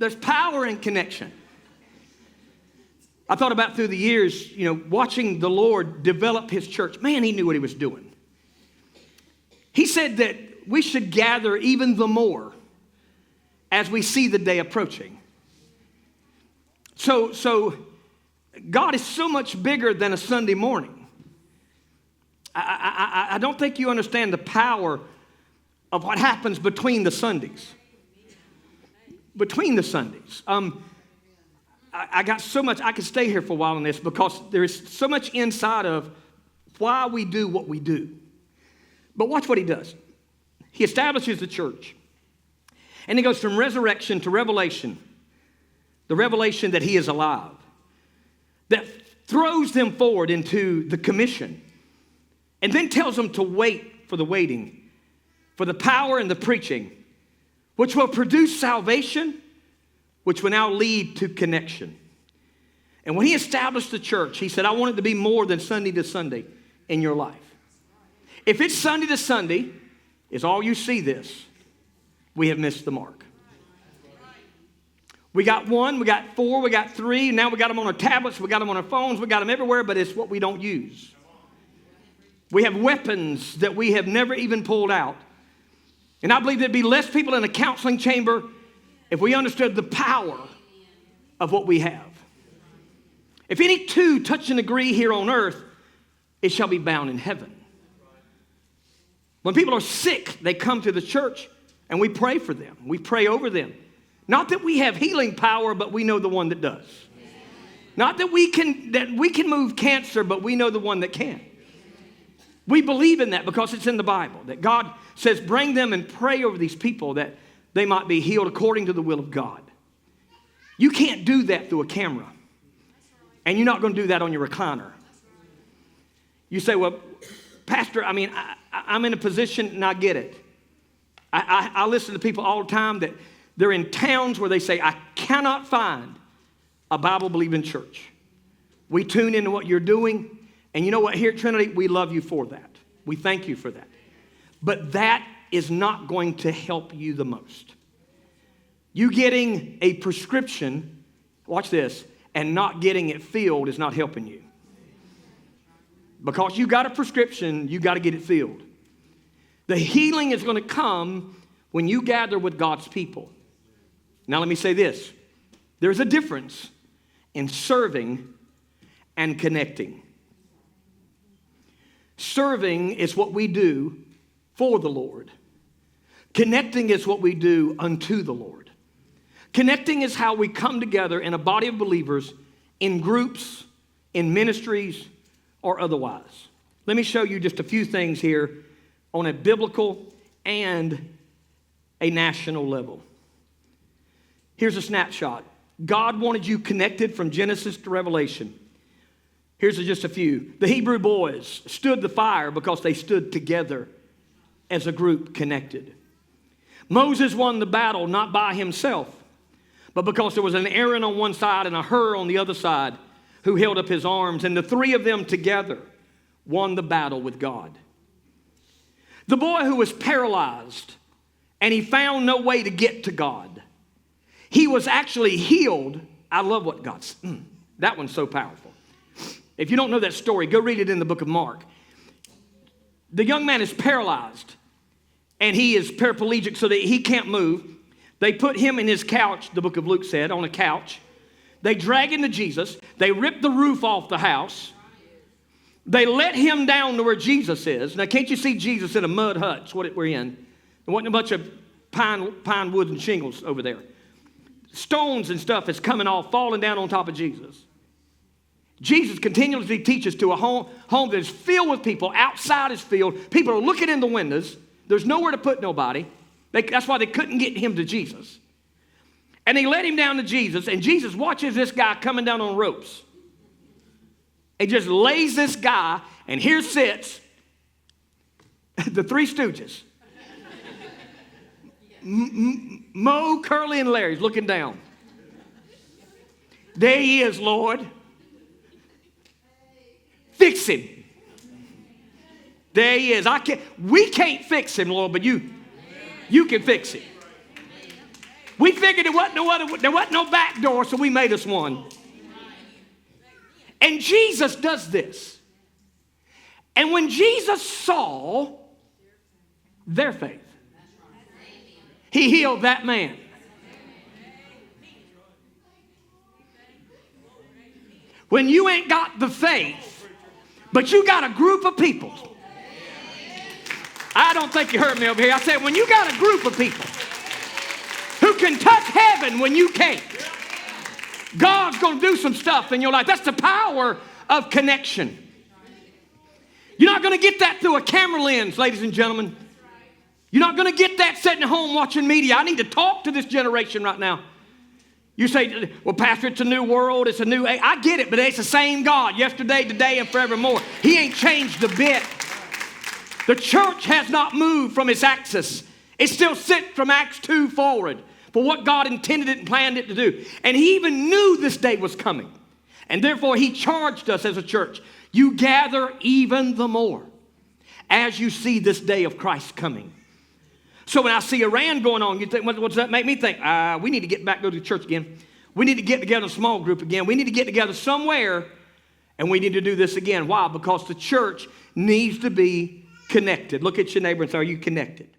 There's power in connection. I thought about through the years, watching the Lord develop his church. Man, he knew what he was doing. He said that we should gather even the more as we see the day approaching. So God is so much bigger than a Sunday morning. I don't think you understand the power of what happens between the Sundays. Between the Sundays. I got so much, I could stay here for a while on this because there is so much inside of why we do what we do. But watch what he does. He establishes the church. And he goes from resurrection to revelation. The revelation that he is alive. That throws them forward into the commission. And then tells them to wait for the waiting. For the power and the preaching. Which will produce salvation. Which will now lead to connection. And when he established the church, he said, I want it to be more than Sunday to Sunday in your life. If it's Sunday to Sunday, is all you see this, we have missed the mark. We got 1, we got 4, we got 3, now we got them on our tablets, we got them on our phones, we got them everywhere, but it's what we don't use. We have weapons that we have never even pulled out. And I believe there'd be less people in a counseling chamber if we understood the power of what we have. If any two touch and agree here on earth, it shall be bound in heaven. When people are sick, they come to the church and we pray for them. We pray over them. Not that we have healing power, but we know the one that does. Not that we can move cancer, but we know the one that can. We believe in that because it's in the Bible. That God says, bring them and pray over these people that they might be healed according to the will of God. You can't do that through a camera. And you're not going to do that on your recliner. You say, well, Pastor, I'm in a position and I get it. I listen to people all the time that they're in towns where they say, I cannot find a Bible-believing church. We tune into what you're doing. And you know what? Here at Trinity, we love you for that. We thank you for that. But that is not going to help you the most. You getting a prescription, watch this, and not getting it filled is not helping you. Because you got a prescription, you got to get it filled. The healing is going to come when you gather with God's people. Now let me say this. There's a difference in serving and connecting. Serving is what we do for the Lord. Connecting is what we do unto the Lord. Connecting is how we come together in a body of believers, in groups, in ministries, or otherwise. Let me show you just a few things here on a biblical and a national level. Here's a snapshot. God wanted you connected from Genesis to Revelation. Here's just a few. The Hebrew boys stood the fire because they stood together as a group connected. Moses won the battle not by himself, but because there was an Aaron on one side and a Hur on the other side who held up his arms, and the three of them together won the battle with God. The boy who was paralyzed and he found no way to get to God, he was actually healed. I love what God said. That one's so powerful. If you don't know that story, go read it in the book of Mark. The young man is paralyzed and he is paraplegic so that he can't move. They put him in his couch, the book of Luke said, on a couch. They drag him to Jesus. They rip the roof off the house. They let him down to where Jesus is. Now, can't you see Jesus in a mud hut? That's what we're in. There wasn't a bunch of pine wood and shingles over there. Stones and stuff is coming off, falling down on top of Jesus. Jesus continuously teaches to a home that is filled with people. Outside is filled. People are looking in the windows. There's nowhere to put nobody. That's why they couldn't get him to Jesus. And they let him down to Jesus, and Jesus watches this guy coming down on ropes. He just lays this guy, and here sits the Three Stooges. Mo, Curly, and Larry's looking down. There he is, Lord. Fix him. There he is. We can't fix him, Lord, but you can fix him. We figured there wasn't no back door, so we made us one. And Jesus does this. And when Jesus saw their faith, he healed that man. When you ain't got the faith, but you got a group of people. I don't think you heard me over here. I said, when you got a group of people who can touch heaven when you can't, God's going to do some stuff in your life. That's the power of connection. You're not going to get that through a camera lens, ladies and gentlemen. You're not going to get that sitting at home watching media. I need to talk to this generation right now. You say, well, Pastor, it's a new world. It's a new age. I get it, but it's the same God yesterday, today, and forevermore. He ain't changed a bit. The church has not moved from its axis. It's still sitting from Acts 2 forward for what God intended it and planned it to do. And he even knew this day was coming. And therefore, he charged us as a church. You gather even the more as you see this day of Christ coming. So when I see Iran going on, you think, what does that make me think? We need to get back, go to church again. We need to get together in a small group again. We need to get together somewhere, and we need to do this again. Why? Because the church needs to be connected. Look at your neighbor and say, are you connected?